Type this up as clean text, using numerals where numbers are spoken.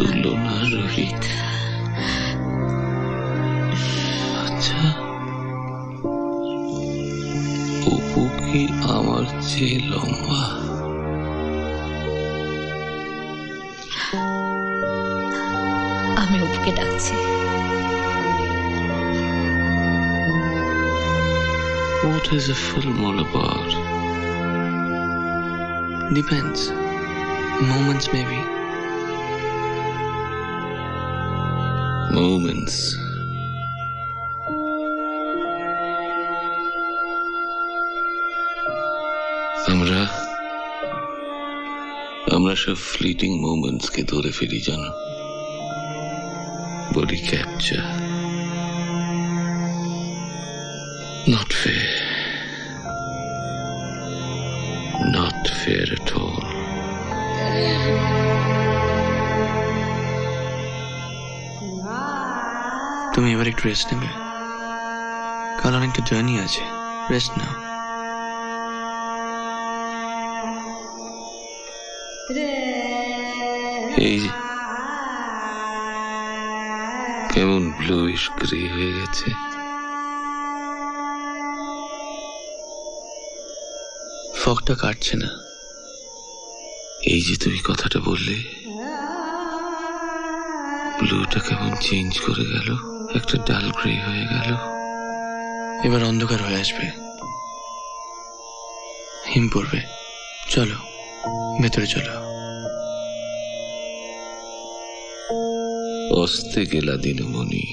তুলনা রোহিত। আচ্ছা, অপু কি আমার চেয়ে লম্বা? আমি অপুকে ডাকছি। What is a film all about? Depends. Moments maybe. Moments. আমরা সব ফ্লিটিং মোমেন্টস কে ধরে ফেলি জানো, body capture. Not fair. Not fair at all. তুমি এবার একটু রেস্ট নেবে, কাল অনেকটা জার্নি আছে। রেস্ট নাও। এই কেমন ব্লুইশ গ্রে হয়ে গেছে। ফগটা কাটছে না। এই যে তুমি কথাটা বললে, ব্লুটা কেমন চেঞ্জ করে গেল, একটা ডাল গ্রে হয়ে গেল। এবার অন্ধকার হয়ে আসবে, হিম পড়বে। চলো ভেতরে চলো। অস্তে গেলা দিনমণি।